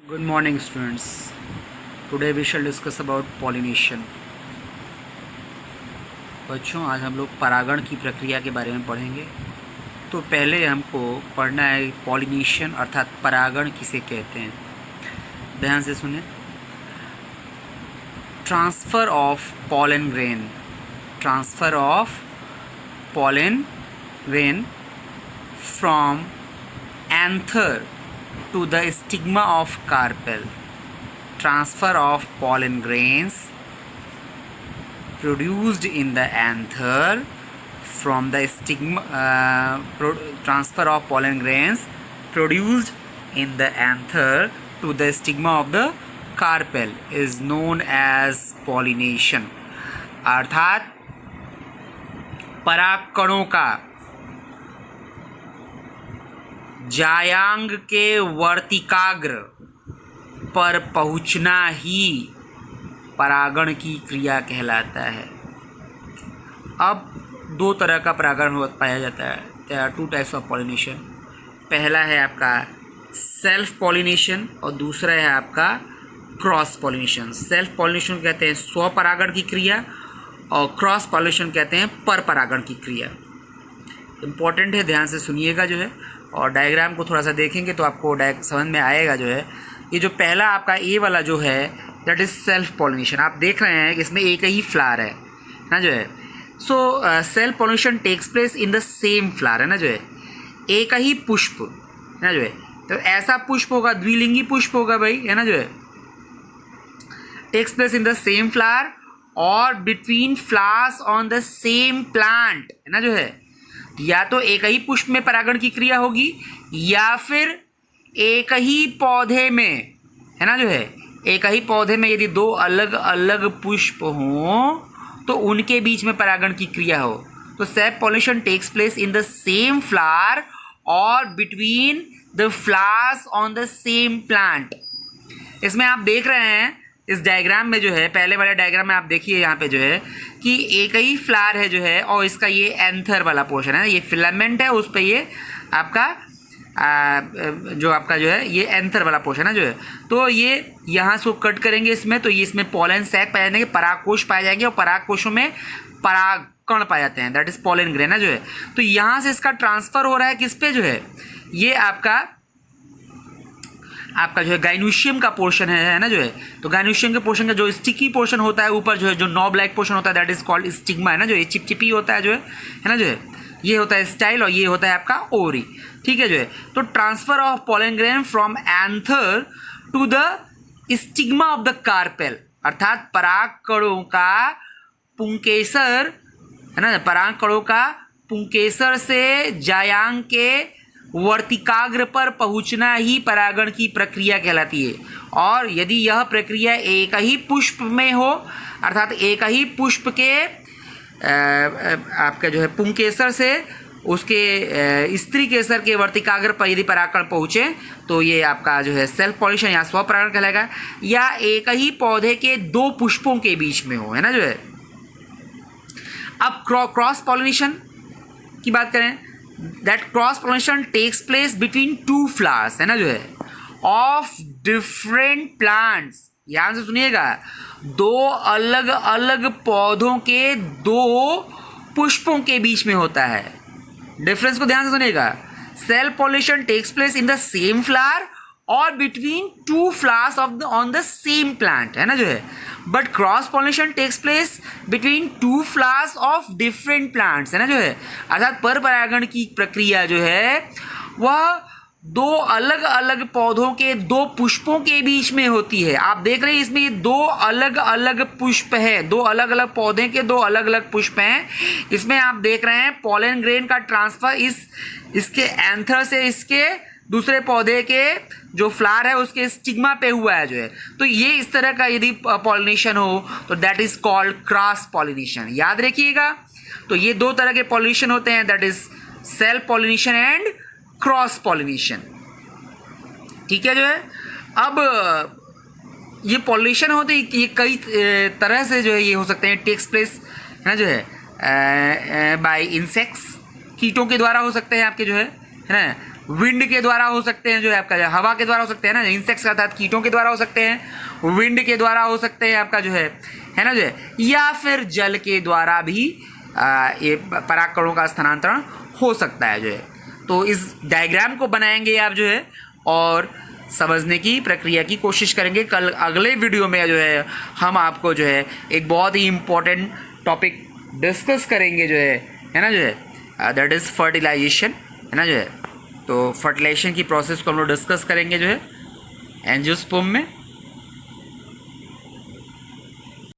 Good morning, students. Today we shall discuss about pollination. बच्चों, आज हम लोग परागण की प्रक्रिया के बारे में पढ़ेंगे। तो पहले हमको पढ़ना है पॉलिनेशन अर्थात परागण किसे कहते हैं। ध्यान से सुने। Transfer of pollen grain, transfer of pollen grain from anther to the stigma of carpel. Transfer of pollen grains produced in the anther from the stigma transfer of pollen grains produced in the anther to the stigma of the carpel is known as pollination. अर्थात परागकणों का जायांग के वर्तिकाग्र पर पहुंचना ही परागण की क्रिया कहलाता है। अब दो तरह का परागण पाया जाता है। There are two types of pollination. पहला है आपका सेल्फ पॉलिनेशन और दूसरा है आपका क्रॉस पॉलिनेशन। सेल्फ पॉलिनेशन कहते हैं स्व परागण की क्रिया और क्रॉस पॉलिनेशन कहते हैं पर परागण की क्रिया। इम्पॉर्टेंट है, ध्यान से सुनिएगा जो है, और डायग्राम को थोड़ा सा देखेंगे तो आपको समझ में आएगा जो है। ये जो पहला आपका ए वाला जो है दैट इज़ सेल्फ पॉलिनेशन। आप देख रहे हैं कि इसमें एक ही फ्लावर है ना जो है। So self pollination takes place in the same flower है ना जो है, एक ही पुष्प है ना जो है। तो ऐसा पुष्प होगा, द्विलिंगी पुष्प होगा भाई है ना जो है। Takes place in the same flower और between flowers on the same plant है ना जो है। या तो एक ही पुष्प में परागण की क्रिया होगी या फिर एक ही पौधे में है ना जो है। एक ही पौधे में यदि दो अलग अलग पुष्प हों तो उनके बीच में परागण की क्रिया हो तो self pollination takes place in the same flower और between the flowers on the same plant. इसमें आप देख रहे हैं इस डायग्राम में जो है, पहले वाले डायग्राम में आप देखिए यहाँ पे जो है कि एक ही फ्लावर है जो है और इसका ये एंथर वाला पोर्शन है, ये फिलामेंट है, उस पर ये आपका जो आपका जो है ये एंथर वाला पोर्शन है जो है। तो ये यहाँ से कट करेंगे इसमें तो ये इसमें पॉलन सैक पाए जाएंगे, परागकोश पाए जाएंगे और परागकोशों में परागकण पाए जाते हैं, दैट इज पॉलन ग्रेन है जो है। तो यहाँ से इसका ट्रांसफ़र हो रहा है किस पे जो है, ये आपका जो है गाइनोशियम का पोर्शन है ना जो है। तो गाइनोशियम के पोर्शन का जो स्टिकी पोर्शन होता है ऊपर जो है, जो नॉब लाइक पोर्शन होता है दैट इज कॉल्ड स्टिग्मा है ना जो, ये चिपचिपी होता है जो है ना जो है। ये होता है स्टाइल और ये होता है आपका ओरी, ठीक है जो है। तो transfer of pollen grain from anther to the stigma of the carpel, अर्थात परागकणों का पुंकेसर है ना, परागकणों का पुंकेसर से जायांग के वर्तिकाग्र पर पहुंचना ही परागण की प्रक्रिया कहलाती है। और यदि यह प्रक्रिया एक ही पुष्प में हो अर्थात एक ही पुष्प के आपका जो है पुंकेसर से उसके स्त्री केसर के वर्तिकाग्र पर यदि परागकण पहुँचे तो ये आपका जो है सेल्फ पॉलिनेशन या स्व परागण कहलाएगा। या एक ही पौधे के दो पुष्पों के बीच में हो है ना जो है। अब क्रॉस पॉलिनेशन की बात करें, that cross pollination takes place between two flowers है ना जो है ऑफ डिफरेंट प्लांट्स। ध्यान से सुनिएगा, दो अलग अलग पौधों के दो पुष्पों के बीच में होता है। डिफरेंस को ध्यान से सुनिएगा। Self pollination takes place in the same flower और between two flowers on the same plant है ना जो है। But cross pollination takes place between two flowers of different plants है ना जो है। अर्थात पर परागण की प्रक्रिया जो है वह दो अलग अलग पौधों के दो पुष्पों के बीच में होती है। आप देख रहे हैं इसमें ये दो अलग अलग पुष्प है, दो अलग अलग पौधे के दो अलग अलग पुष्प हैं। इसमें आप देख रहे हैं पॉलन ग्रेन का ट्रांसफर इसके एंथर से इसके दूसरे पौधे के जो फ्लावर है उसके स्टिग्मा पे हुआ है जो है। तो ये इस तरह का यदि पॉलिनेशन हो तो that is called cross pollination. याद रखिएगा। तो ये दो तरह के पॉलिनेशन होते हैं, that is self pollination and cross pollination, ठीक है जो है। अब ये पॉलिनेशन होते ये कई तरह से जो है ये हो सकते हैं, टेक्स प्लेस है ना जो है बाय इंसेक्ट्स, कीटों के द्वारा हो सकते हैं आपके जो है ना, विंड के द्वारा हो सकते हैं, जो है आपका हवा के द्वारा हो सकते हैं ना, इंसेक्ट्स अर्थात कीटों के द्वारा हो सकते हैं, विंड के द्वारा हो सकते हैं आपका जो है ना जो है, या फिर जल के द्वारा भी ये परागकणों का स्थानांतरण हो सकता है जो है। तो इस डायग्राम को बनाएंगे आप जो है और समझने की प्रक्रिया की कोशिश करेंगे। कल अगले वीडियो में जो है हम आपको जो है एक बहुत ही इम्पोर्टेंट टॉपिक डिस्कस करेंगे जो है ना जो है, दैट इज़ फर्टिलाइजेशन, है ना जो है। तो फर्टिलाइजेशन की प्रोसेस को हम लोग डिस्कस करेंगे जो है एंजियोस्पर्म में।